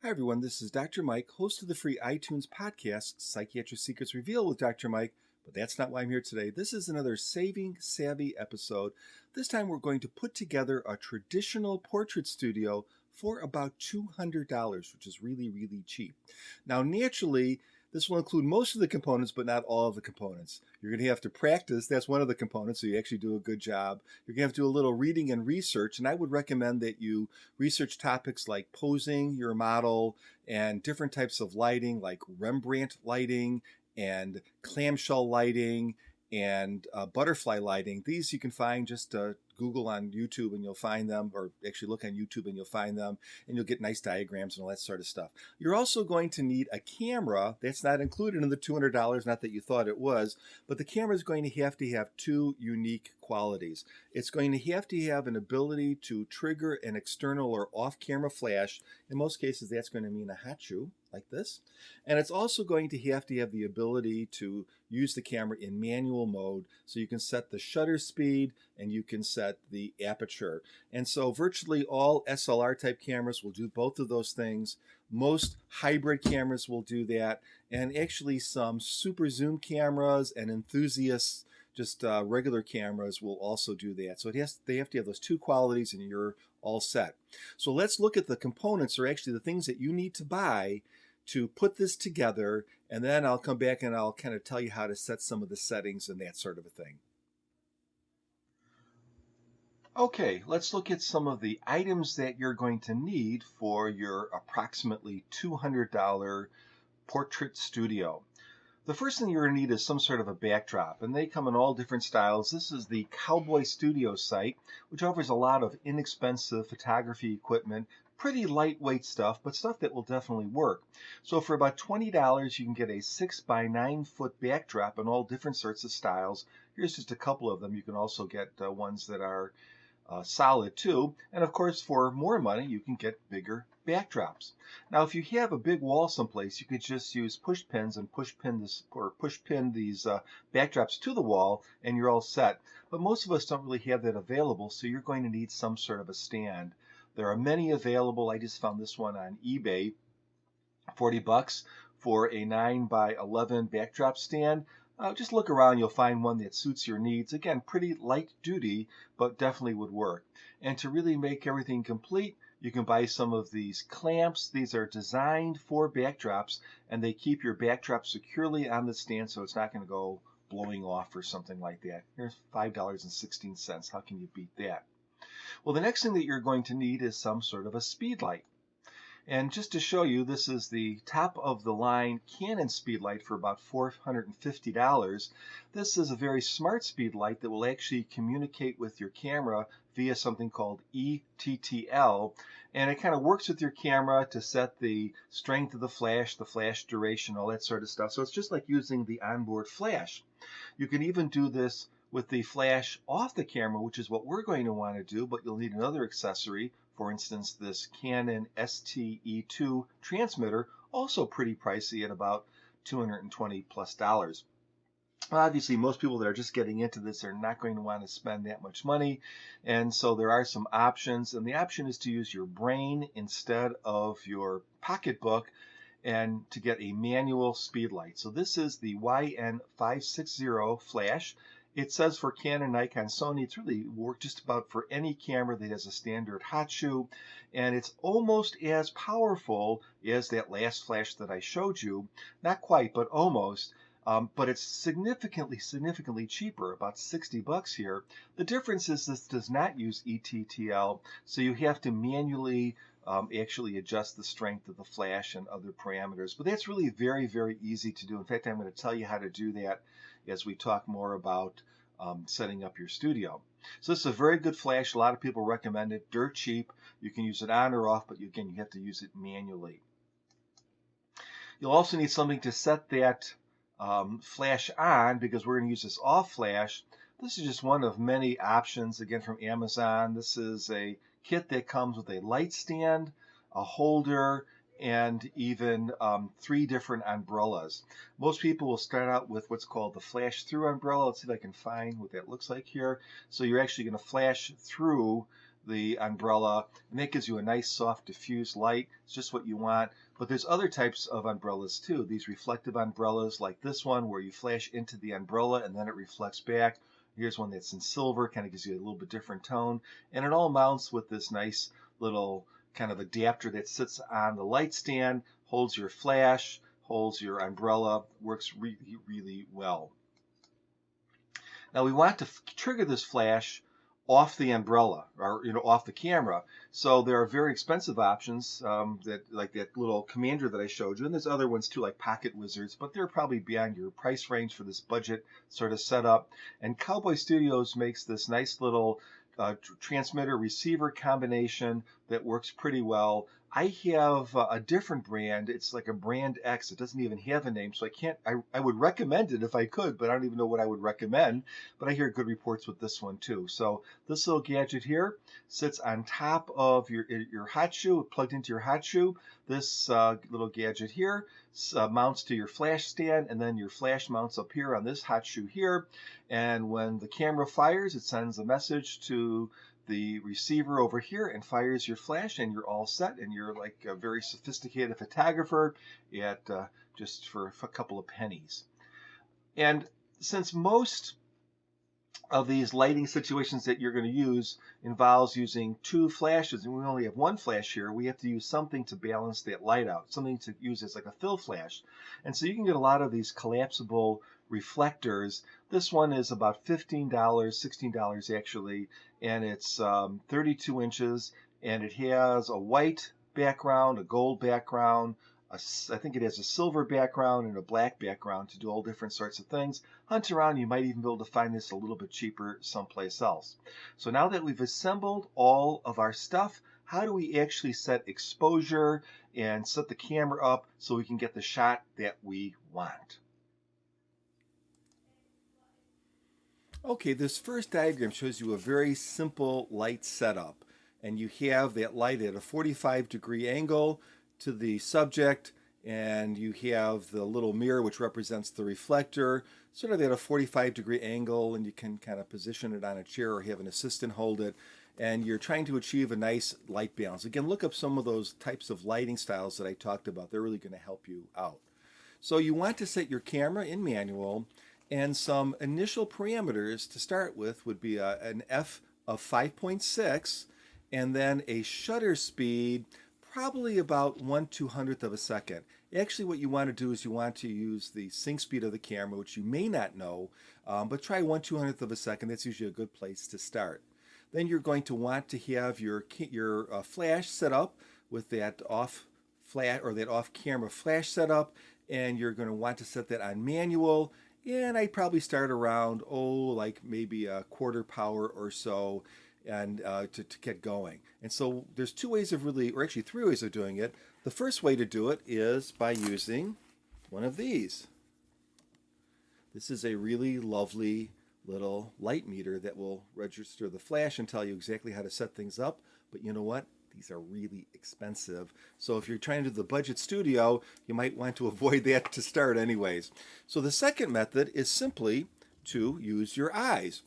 Hi, everyone. This is Dr. Mike, host of the free iTunes podcast, Psychiatric Secrets Revealed with Dr. Mike. But that's not why I'm here today. This is another Saving Savvy episode. This time we're going to put together a traditional portrait studio for about $200, which is really, really cheap. Now, naturally, this will include most of the components, but not all of the components. You're going to have to practice. That's one of the components, so you actually do a good job. You're going to have to do a little reading and research, and I would recommend that you research topics like posing your model and different types of lighting, like Rembrandt lighting and clamshell lighting and butterfly lighting. These you can find, just Google on YouTube and you'll find them, or actually look on YouTube and you'll find them, and you'll get nice diagrams and all that sort of stuff. You're also going to need a camera. That's not included in the $200, not that you thought it was, but the camera is going to have two unique qualities. It's going to have an ability to trigger an external or off-camera flash. In most cases, that's going to mean a hot shoe like this. And it's also going to have the ability to use the camera in manual mode, so you can set the shutter speed and you can set the aperture. And so virtually all SLR type cameras will do both of those things. Most hybrid cameras will do that, and actually some super zoom cameras and enthusiasts, just regular cameras, will also do that. So they have to have those two qualities and you're all set. So let's look at the components, or actually the things that you need to buy to put this together, and then I'll come back and I'll kind of tell you how to set some of the settings and that sort of a thing. Okay, let's look at some of the items that you're going to need for your approximately $200 portrait studio. The first thing you're going to need is some sort of a backdrop, and they come in all different styles. This is the Cowboy Studio site, which offers a lot of inexpensive photography equipment, pretty lightweight stuff, but stuff that will definitely work. So for about $20, you can get a 6 by 9 foot backdrop in all different sorts of styles. Here's just a couple of them. You can also get ones that are solid too. And of course, for more money, you can get bigger backdrops. Now, if you have a big wall someplace, you could just use push pins and push pin these backdrops to the wall, and you're all set. But most of us don't really have that available, so you're going to need some sort of a stand. There are many available. I just found this one on eBay, 40 bucks for a 9 by 11 backdrop stand. Just look around, you'll find one that suits your needs. Again, pretty light duty, but definitely would work. And to really make everything complete, you can buy some of these clamps. These are designed for backdrops, and they keep your backdrop securely on the stand so it's not going to go blowing off or something like that. Here's $5.16. How can you beat that? Well, the next thing that you're going to need is some sort of a speed light. And just to show you, this is the top of the line Canon speed light for about $450. This is a very smart speed light that will actually communicate with your camera via something called ETTL. And it kind of works with your camera to set the strength of the flash duration, all that sort of stuff. So it's just like using the onboard flash. You can even do this with the flash off the camera, which is what we're going to want to do, but you'll need another accessory. For instance, this Canon STE2 transmitter, also pretty pricey at about $220 plus. Obviously, most people that are just getting into this are not going to want to spend that much money, and so there are some options, and the option is to use your brain instead of your pocketbook and to get a manual speed light. So this is the YN560 flash. It says for Canon, Nikon, Sony, it's really worked just about for any camera that has a standard hot shoe, and it's almost as powerful as that last flash that I showed you. Not quite, but almost. But it's significantly cheaper, about 60 bucks here. The difference is this does not use ETTL, so you have to manually actually adjust the strength of the flash and other parameters. But that's really very, very easy to do. In fact, I'm going to tell you how to do that as we talk more about setting up your studio. So this is a very good flash. A lot of people recommend it. Dirt cheap. You can use it on or off, but again, you have to use it manually. You'll also need something to set that flash on, because we're going to use this off flash. This is just one of many options, again, from Amazon. This is a kit that comes with a light stand, a holder, and even 3 different umbrellas. Most people will start out with what's called the flash through umbrella. Let's see if I can find what that looks like here. So you're actually going to flash through the umbrella, and that gives you a nice soft diffuse light. It's just what you want. But there's other types of umbrellas too. These reflective umbrellas like this one where you flash into the umbrella and then it reflects back. Here's one that's in silver, kind of gives you a little bit different tone. And it all mounts with this nice little kind of adapter that sits on the light stand, holds your flash, holds your umbrella, works really, really well. Now we want to trigger this flash off the umbrella or off the camera. So there are very expensive options that like that little commander that I showed you, and there's other ones too like Pocket Wizards, but they're probably beyond your price range for this budget sort of setup. And Cowboy Studios makes this nice little transmitter receiver combination that works pretty well. I have a different brand. It's like a brand X. It doesn't even have a name, so I would recommend it if I could, but I don't even know what I would recommend. But I hear good reports with this one too. So this little gadget here sits on top of your hot shoe, plugged into your hot shoe. This little gadget here mounts to your flash stand, and then your flash mounts up here on this hot shoe here. And when the camera fires, it sends a message to the receiver over here and fires your flash, and you're all set, and you're like a very sophisticated photographer at just for a couple of pennies. And since most of these lighting situations that you're going to use involves using two flashes, and we only have one flash here, we have to use something to balance that light out, something to use as like a fill flash. And so you can get a lot of these collapsible reflectors. This one is about $15, $16 actually, and it's 32 inches, and it has a white background, a gold background, I think it has a silver background and a black background to do all different sorts of things. Hunt around, you might even be able to find this a little bit cheaper someplace else. So now that we've assembled all of our stuff, how do we actually set exposure and set the camera up so we can get the shot that we want? Okay, this first diagram shows you a very simple light setup. And you have that light at a 45-degree angle to the subject, and you have the little mirror which represents the reflector sort of at a 45-degree angle, and you can kind of position it on a chair or have an assistant hold it, and you're trying to achieve a nice light balance. Again, look up some of those types of lighting styles that I talked about. They're really going to help you out. So you want to set your camera in manual, and some initial parameters to start with would be an f of 5.6 and then a shutter speed probably about 1/200th of a second. Actually, what you want to do is you want to use the sync speed of the camera, which you may not know, but try 1/200th of a second. That's usually a good place to start. Then you're going to want to have your flash set up with that off flash or that off camera flash setup, and you're going to want to set that on manual. And I'd probably start around like maybe a quarter power or so, and to get going. And so there's two ways of or actually three ways of doing it. The first way to do it is by using one of these. This is a really lovely little light meter that will register the flash and tell you exactly how to set things up. But you know what? These are really expensive. So if you're trying to do the budget studio, you might want to avoid that to start anyways. So the second method is simply to use your eyes.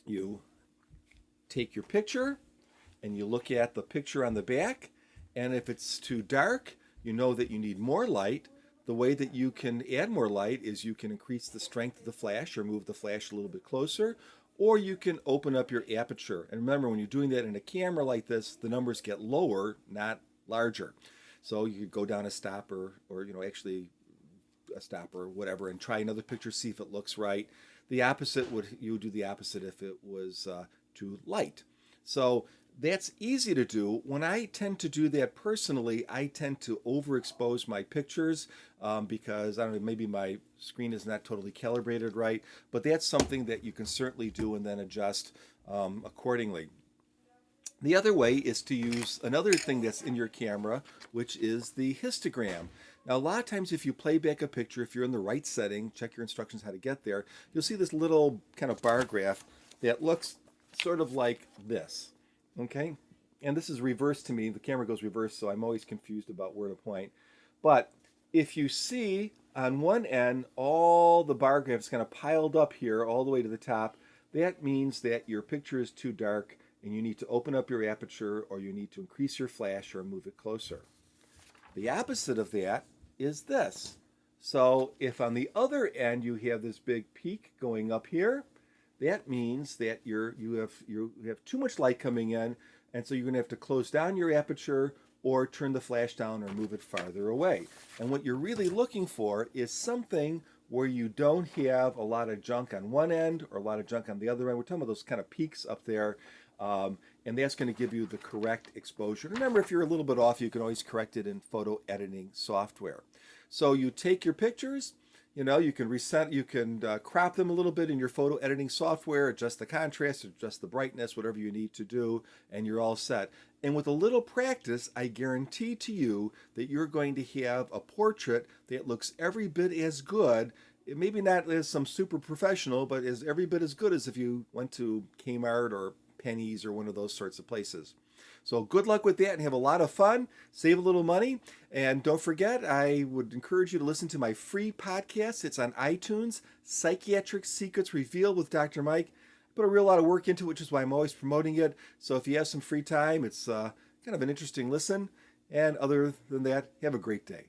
You take your picture and you look at the picture on the back, and if it's too dark, you know that you need more light. The way that you can add more light is you can increase the strength of the flash or move the flash a little bit closer, or you can open up your aperture. And remember, when you're doing that in a camera like this, the numbers get lower, not larger. So you could go down a stopper or actually a stopper or whatever and try another picture, see if it looks right. The opposite you would do the opposite if it was too light. So that's easy to do. When I tend to do that personally, I tend to overexpose my pictures because, I don't know, maybe my screen is not totally calibrated right, but that's something that you can certainly do and then adjust accordingly. The other way is to use another thing that's in your camera, which is the histogram. Now, a lot of times if you play back a picture, if you're in the right setting, check your instructions how to get there, you'll see this little kind of bar graph that looks sort of like this. Okay, and this is reverse to me. The camera goes reverse, so I'm always confused about where to point. But if you see on one end all the bar graphs kind of piled up here all the way to the top, that means that your picture is too dark and you need to open up your aperture or you need to increase your flash or move it closer. The opposite of that is this. So if on the other end you have this big peak going up here, that means that you have too much light coming in, and so you're going to have to close down your aperture or turn the flash down or move it farther away. And what you're really looking for is something where you don't have a lot of junk on one end or a lot of junk on the other end. We're talking about those kind of peaks up there, and that's going to give you the correct exposure. Remember, if you're a little bit off, you can always correct it in photo editing software. So you take your pictures, you can reset, you can crop them a little bit in your photo editing software, adjust the contrast, adjust the brightness, whatever you need to do, and you're all set. And with a little practice, I guarantee to you that you're going to have a portrait that looks every bit as good. It maybe not as some super professional, but is every bit as good as if you went to Kmart or Penny's or one of those sorts of places. So good luck with that and have a lot of fun. Save a little money. And don't forget, I would encourage you to listen to my free podcast. It's on iTunes, Psychiatric Secrets Revealed with Dr. Mike. I put a real lot of work into it, which is why I'm always promoting it. So if you have some free time, it's kind of an interesting listen. And other than that, have a great day.